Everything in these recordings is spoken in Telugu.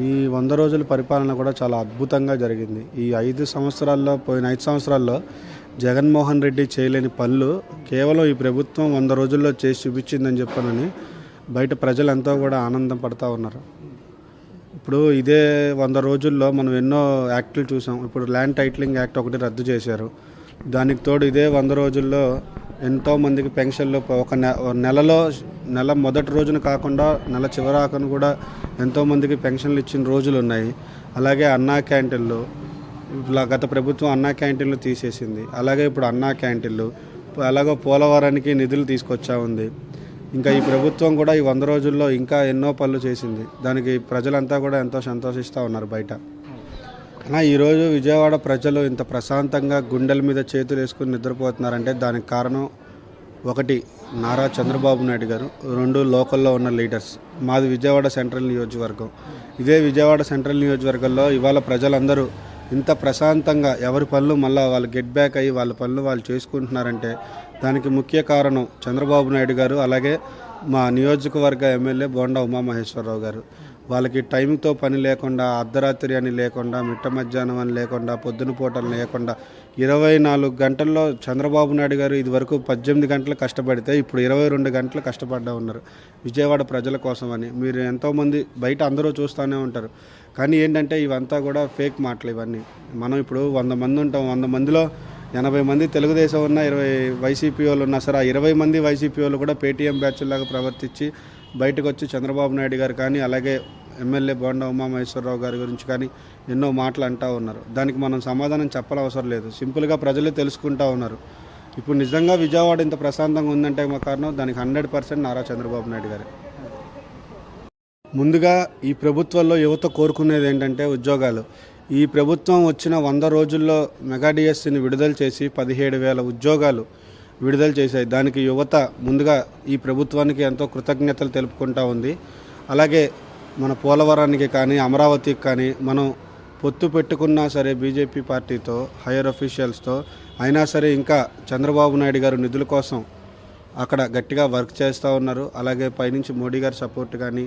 ఈ 100 రోజుల పరిపాలన కూడా చాలా అద్భుతంగా జరిగింది. ఈ 5 సంవత్సరాల్లో పోయిన 5 సంవత్సరాల్లో జగన్మోహన్ రెడ్డి చేయలేని పనులు కేవలం ఈ ప్రభుత్వం 100 రోజుల్లో చేసి చూపించిందని చెప్పానని బయట ప్రజలంతా కూడా ఆనందం పడతా ఉన్నారు. ఇప్పుడు ఇదే 100 రోజుల్లో మనం ఎన్నో యాక్టులు చూసాం. ఇప్పుడు ల్యాండ్ టైటిలింగ్ యాక్ట్ ఒకటి రద్దు చేశారు. దానికి తోడు ఇదే 100 రోజుల్లో ఎంతోమందికి పెన్షన్లు ఒక నెల మొదటి రోజున కాకుండా నెల చివరాకను కూడా ఎంతోమందికి పెన్షన్లు ఇచ్చిన రోజులు ఉన్నాయి. అలాగే అన్నా క్యాంటీన్లు, గత ప్రభుత్వం అన్నా క్యాంటీన్లు తీసేసింది. అలాగే ఇప్పుడు అన్నా క్యాంటీన్లు, అలాగే పోలవరానికి నిధులు తీసుకొచ్చా ఉంది. ఇంకా ఈ ప్రభుత్వం కూడా ఈ 100 రోజుల్లో ఇంకా ఎన్నో పనులు చేసింది. దానికి ప్రజలంతా కూడా ఎంతో సంతోషిస్తూ ఉన్నారు బయట. ఈరోజు విజయవాడ ప్రజలు ఇంత ప్రశాంతంగా గుండెల మీద చేతులు వేసుకుని నిద్రపోతున్నారంటే దానికి కారణం ఒకటి నారా చంద్రబాబు నాయుడు గారు, 2 లోకల్లో ఉన్న లీడర్స్. మాది విజయవాడ సెంట్రల్ నియోజకవర్గం. ఇదే విజయవాడ సెంట్రల్ నియోజకవర్గంలో ఇవాళ ప్రజలందరూ ఇంత ప్రశాంతంగా ఎవరి పనులు మళ్ళీ వాళ్ళు గెట్ బ్యాక్ అయ్యి వాళ్ళ పనులు వాళ్ళు చేసుకుంటున్నారంటే దానికి ముఖ్య కారణం చంద్రబాబు నాయుడు గారు, అలాగే మా నియోజకవర్గ ఎమ్మెల్యే బోండా ఉమామహేశ్వరరావు గారు. వాళ్ళకి టైంతో పని లేకుండా, అర్ధరాత్రి అని లేకుండా, మిట్ట మధ్యాహ్నం అని లేకుండా, పొద్దున పూటలు లేకుండా 24 గంటల్లో చంద్రబాబు నాయుడు గారు ఇదివరకు 18 గంటలు కష్టపడితే ఇప్పుడు 22 గంటలు కష్టపడ్డా ఉన్నారు విజయవాడ ప్రజల కోసం అని. మీరు ఎంతోమంది బయట అందరూ చూస్తూనే ఉంటారు. కానీ ఏంటంటే ఇవంతా కూడా ఫేక్ మాటలు ఇవన్నీ. మనం ఇప్పుడు 100 మంది ఉంటాం. 100 మందిలో 80 మంది తెలుగుదేశం ఉన్న, 20 వైసీపీ వాళ్ళు ఉన్నా సరే ఆ 20 మంది వైసీపీ వాళ్ళు కూడా పేటీఎం బ్యాచ్లాగా ప్రవర్తించి బయటకు వచ్చి చంద్రబాబు నాయుడు గారు కానీ అలాగే ఎమ్మెల్యే బోండా ఉమామహేశ్వరరావు గారి గురించి కానీ ఎన్నో మాటలు అంటూ ఉన్నారు. దానికి మనం సమాధానం చెప్పనవసరం లేదు. సింపుల్గా ప్రజలే తెలుసుకుంటూ ఉన్నారు. ఇప్పుడు నిజంగా విజయవాడ ఇంత ప్రశాంతంగా ఉందంటే మా కారణం దానికి 100% నారా చంద్రబాబు నాయుడు గారు. ముందుగా ఈ ప్రభుత్వంలో యువత కోరుకునేది ఏంటంటే ఉద్యోగాలు. ఈ ప్రభుత్వం వచ్చిన 100 రోజుల్లో మెగా డిఎస్సిని విడుదల చేసి 17,000 ఉద్యోగాలు విడుదల చేశాయి. దానికి యువత ముందుగా ఈ ప్రభుత్వానికి ఎంతో కృతజ్ఞతలు తెలుపుకుంటూ ఉంది. అలాగే మన పోలవరానికి కానీ అమరావతికి కానీ మనం పొత్తు పెట్టుకున్నా సరే బీజేపీ పార్టీతో, హైయర్ అఫీషియల్స్తో అయినా సరే ఇంకా చంద్రబాబు నాయుడు గారు నిధుల కోసం అక్కడ గట్టిగా వర్క్ చేస్తూ ఉన్నారు. అలాగే పైనుంచి మోడీ గారి సపోర్ట్ కానీ,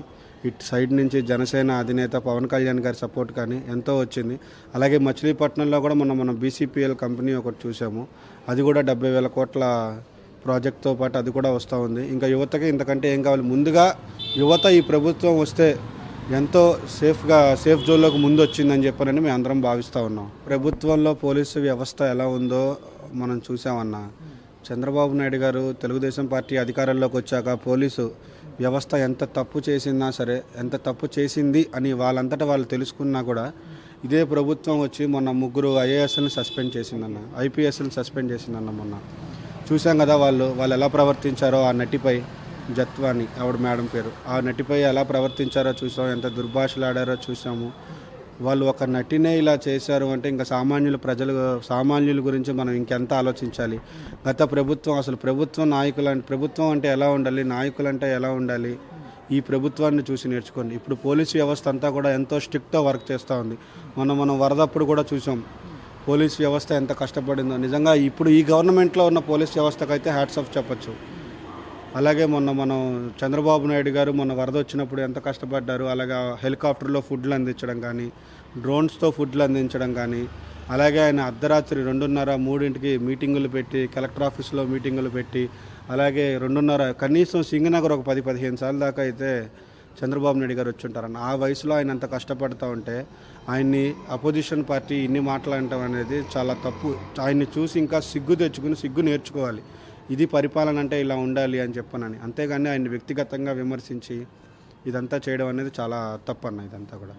ఇటు సైడ్ నుంచి జనసేన అధినేత పవన్ కళ్యాణ్ గారి సపోర్ట్ కానీ ఎంతో వచ్చింది. అలాగే మచిలీపట్నంలో కూడా మనం బీసీపీఎల్ కంపెనీ ఒకటి చూసాము. అది కూడా 70,000 కోట్ల ప్రాజెక్ట్తో పాటు అది కూడా వస్తూ ఉంది. ఇంకా యువతకి ఇంతకంటే ఏం కావాలి? ముందుగా యువత ఈ ప్రభుత్వం వస్తే ఎంతో సేఫ్ జోన్లోకి ముందు వచ్చిందని చెప్పారని మేము అందరం భావిస్తూ ఉన్నాం. ప్రభుత్వంలో పోలీసు వ్యవస్థ ఎలా ఉందో మనం చూసామన్నా. చంద్రబాబు నాయుడు గారు తెలుగుదేశం పార్టీ అధికారంలోకి వచ్చాక పోలీసు వ్యవస్థ ఎంత తప్పు చేసినా సరే, ఎంత తప్పు చేసింది అని వాళ్ళంతటా వాళ్ళు తెలుసుకున్నా కూడా ఇదే ప్రభుత్వం వచ్చి మొన్న 3 ఐఏఎస్ని సస్పెండ్ చేసిందన్న, ఐపీఎస్ని సస్పెండ్ చేసిందన్న. మొన్న చూసాం కదా వాళ్ళు ఎలా ప్రవర్తించారో. ఆ నటిపై, జత్వాని ఆవిడ మేడం పేరు, ఆ నటిపై ఎలా ప్రవర్తించారో చూసాం. ఎంత దుర్భాషలాడారో చూసాము. వాళ్ళు ఒక నటినే ఇలా చేశారు అంటే ఇంకా సామాన్యుల గురించి మనం ఇంకెంత ఆలోచించాలి. గత ప్రభుత్వం అసలు ప్రభుత్వం అంటే ఎలా ఉండాలి, నాయకులు అంటే ఎలా ఉండాలి, ఈ ప్రభుత్వాన్ని చూసి నేర్చుకోండి. ఇప్పుడు పోలీసు వ్యవస్థ అంతా కూడా ఎంతో స్ట్రిక్ట్గా వర్క్ చేస్తూ ఉంది. మనం వరదప్పుడు కూడా చూసాం పోలీస్ వ్యవస్థ ఎంత కష్టపడిందో. నిజంగా ఇప్పుడు ఈ గవర్నమెంట్లో ఉన్న పోలీస్ వ్యవస్థకైతే హ్యాట్స్ ఆఫ్ చెప్పచ్చు. అలాగే మనం చంద్రబాబు నాయుడు గారు మొన్న వరద వచ్చినప్పుడు ఎంత కష్టపడ్డారు. అలాగే హెలికాప్టర్లో ఫుడ్లు అందించడం కానీ, డ్రోన్స్తో ఫుడ్లు అందించడం కానీ, అలాగే ఆయన అర్ధరాత్రి 2:30-3కి మీటింగులు పెట్టి, కలెక్టర్ ఆఫీస్లో మీటింగులు పెట్టి, అలాగే 2:30 కనీసం సింగనగర్ ఒక 10-15 సార్లు దాకా అయితే చంద్రబాబు నాయుడు గారు వచ్చి ఉంటారన్న. ఆ వయసులో ఆయన అంత కష్టపడుతూ ఉంటే ఆయన్ని అపోజిషన్ పార్టీ ఇన్ని మాట్లాడటం అనేది చాలా తప్పు. ఆయన్ని చూసి ఇంకా సిగ్గు నేర్చుకోవాలి. ఇది పరిపాలన అంటే ఇలా ఉండాలి అని చెప్పనని. అంతేగాని ఆయన్ని వ్యక్తిగతంగా విమర్శించి ఇదంతా చేయడం అనేది చాలా తప్పు అన్న. ఇదంతా కూడా